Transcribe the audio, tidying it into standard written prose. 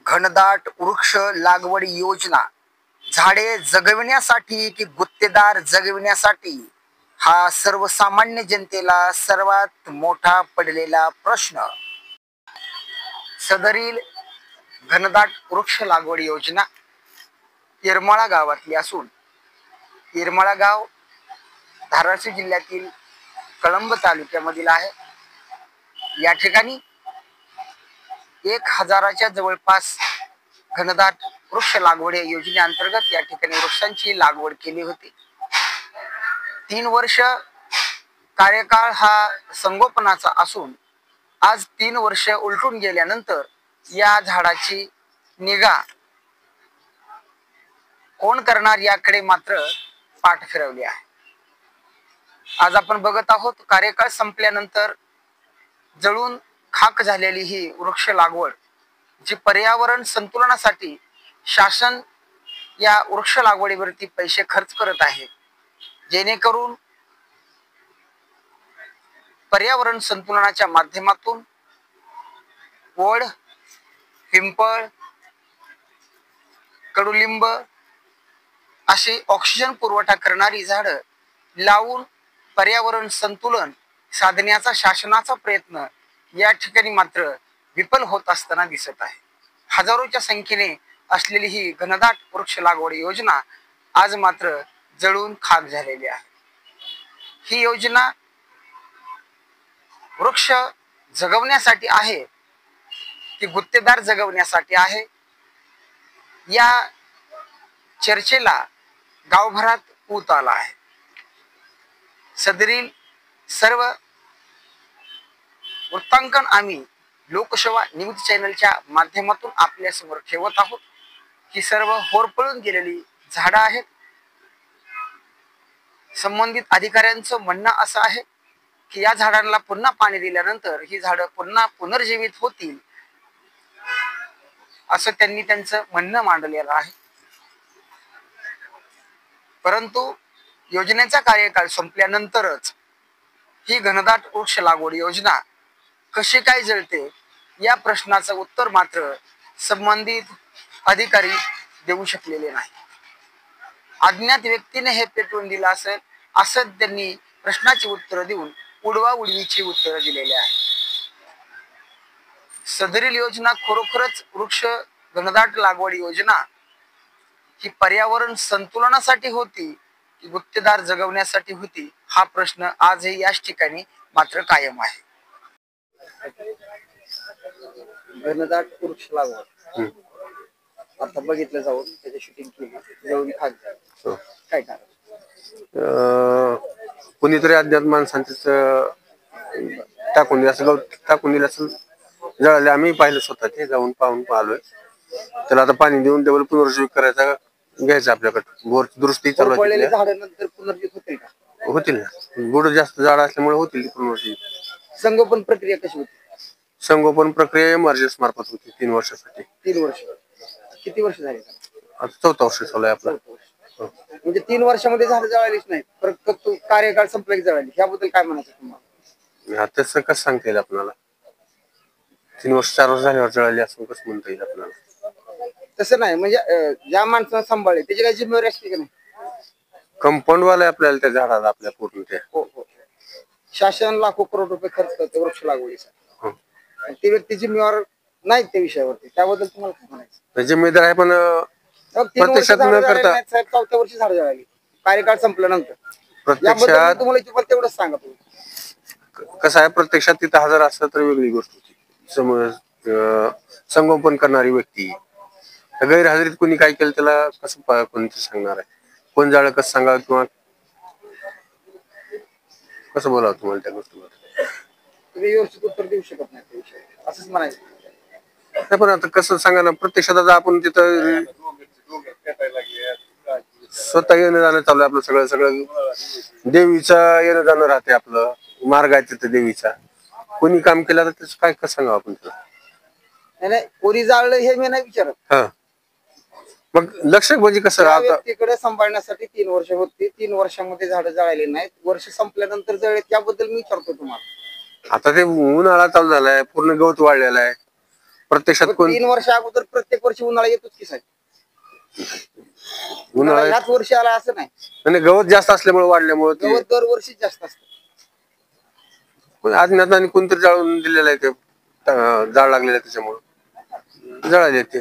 घनदाट वृक्ष लागवड योजना झाडे जगविण्यासाठी की गुत्तेदार जगविण्यासाठी हा सर्वसामान्य जनतेला सर्वात मोठा पडलेला प्रश्न। सदरील घनदाट वृक्ष लागवड योजना येरमाळा गावातली असून येरमाळा गाव धाराशिव जिल्ह्यातील कळंब तालुक्यामधील आहे। या ठिकाणी 1000च्या जवळपास घनदाट वृक्ष लागवड योजनेअंतर्गत या ठिकाणी वृक्षांची लागवड केली होती। 3 वर्ष कार्यकाळ हा संगोपनाचा असून आज 3 वर्ष उलटून गेल्यानंतर या झाडाची निगा कोण करणार याकडे मात्र पाठ फिरवली आहे। आज आपण बघत आहोत कार्यकाळ संपल्यानंतर जळून खाक झालेली ही वृक्ष लागवड जी पर्यावरण संतुलनासाठी शासन या वृक्ष लागवडीवरती पैसे खर्च करत आहे, जेणेकरून पर्यावरण संतुलनाच्या माध्यमातून वड, पिंपळ, कडुलिंब अशी ऑक्सिजन पुरवठा करणारी झाडं लावून पर्यावरण संतुलन साधण्याचा शासनाचा प्रयत्न या ठिकाणी मात्र विफल होत असताना दिसत आहे। हजारोच्या संख्येने असलेली ही घनदाट वृक्ष लागवड योजना आज मात्र जळून खाक झालेली आहे। ही योजना वृक्ष जगवण्यासाठी आहे की गुत्तेदार जगवण्यासाठी आहे, या चर्चेला गावभरात ऊत आला आहे। सदरील सर्व वृत्तांकन आम्ही लोकसेवा न्यूज चॅनलच्या माध्यमातून आपल्या समोर ठेवत आहोत। ही सर्व होरपळून गेलेली झाडं आहेत। संबंधित अधिकाऱ्यांचं म्हणणं असं आहे की या झाडांना पुन्हा पाणी दिल्यानंतर ही झाडं पुन्हा पुनर्जीवित होतील, असं त्यांनी त्यांचं म्हणणं मांडलेलं आहे। परंतु योजनेचा कार्यकाळ संपल्यानंतरच ही घनदाट वृक्ष लागवड योजना कशी काय जळते या प्रश्नाचं उत्तर मात्र संबंधित अधिकारी देऊ शकलेले नाही। अज्ञात व्यक्तीने हे पेटवून दिलं असेल असं त्यांनी प्रश्नाची उत्तरं देऊन उडवाउडवीची उत्तरं दिलेली आहे। सदरील योजना खरोखरच वृक्ष घनदाट लागवड योजना ही पर्यावरण संतुलनासाठी होती की गुत्तेदार जगवण्यासाठी होती, हा प्रश्न आजही याच ठिकाणी मात्र कायम आहे। घनदाट वृक्ष लागवड आता बघितलं जाऊन त्याची शूटिंग केली जळून खाक झाली, काय कारण? कोणीतरी अज्ञात माणसांचं टाकून दिलं असं, टाकून दिलं असं जळाले। आम्ही पाहिलं स्वतः, ते जाऊन पाहून पाहिलोय। त्याला आता पाणी देऊन डबल पुनर्जीवित करायचा घ्यायचं आपल्याकडे। बोर दुरुस्ती चालू आहे। झाडानंतर पुनर्जीवित होतील का? होतील ना, गुड जास्त झाड असल्यामुळे होतील पुनर्जीवित। संगोपन प्रक्रिया कशी होती? संगोपन प्रक्रिया एमआरजीएस मार्फत होती 3 वर्षासाठी। 3 वर्ष किती वर्ष झाली? आता 4थं वर्ष चालू आहे आपलं। म्हणजे 3 वर्षामध्ये झाडं जळालीच नाही, फक्त कार्यकाळ संपला की जळाली, याबद्दल काय म्हणायचं तुम्हाला? तसं कसं सांगता येईल आपल्याला? 3 वर्ष 4 वर्ष झाल्यावर जळाली असं कसं म्हणता येईल आपल्याला? तसं नाही, म्हणजे ज्या माणसानं सांभाळले त्याची काही जिम्मेवारी असते की नाही? कंपाऊंड वाला आपल्याला त्या झाडाला आपल्या पूर्ण त्या शासन लाखो करोड रुपये खर्च करते वृक्ष लागवडीसाठी, ती व्यक्ती जिम्मेवार नाही त्या विषयावरती, त्याबद्दल तुम्हाला काय म्हणायचं? जिम्मेदार आहे, पण प्रत्यक्षात न करता 4थ्या वर्षी झाड जळाली कार्यकाळ संपल्यानंतर प्रत्यक्षात तुम्हाला तेवढंच सांगा तुम्ही। कसं आहे, प्रत्यक्षात तिथं हजर असतं तर वेगळी गोष्ट होती। संगोपन करणारी व्यक्ती गैरहजेरीत कोणी काय केलं त्याला कसं कोणतं सांगणार आहे? कोण जाळ कसं सांगा किंवा कसं बोलावं तुम्हाला त्या गोष्टीवर? तुम्ही व्यवस्थित उत्तर देऊ शकत नाही त्या विषयावर, असंच म्हणायचं। पण आता कसं सांगा ना, प्रत्यक्षात आता आपण तिथं स्वतः येणं जाणं चालू आहे आपलं। सगळं देवीचं येणं जाणं राहते, आपलं मार्ग आहे तिथं देवीचा। कोणी काम केलं तर त्याचं काय कसं सांगावं आपण त्याला? नाही कोणी जाळलं हे मी नाही विचारत. हा मग लक्ष म्हणजे कसं त्या आता व्यक्तीकडे सांभाळण्यासाठी 3 वर्ष होती, 3 वर्षामध्ये झाडं जळाली नाहीत, वर्ष संपल्यानंतर जळले त्याबद्दल मी विचारतो तुम्हाला. आता ते उन्हाळा चालू झालाय, पूर्ण गवत वाढलेला आहे प्रत्यक्षात. कोण 3 वर्ष अगोदर प्रत्येक वर्षी उन्हाळा येतोच की साहेब. उन्हाळा उन्हाळ्यात ह्याच वर्षी आला असं नाही. आणि गवत जास्त असल्यामुळे वाढल्यामुळे ते गवत दरवर्षी जास्त असतं. अज्ञात आणि कोणतरी जाळून दिलेलं आहे ते, जाळ लागलेलं आहे त्याच्यामुळे जळाले ते.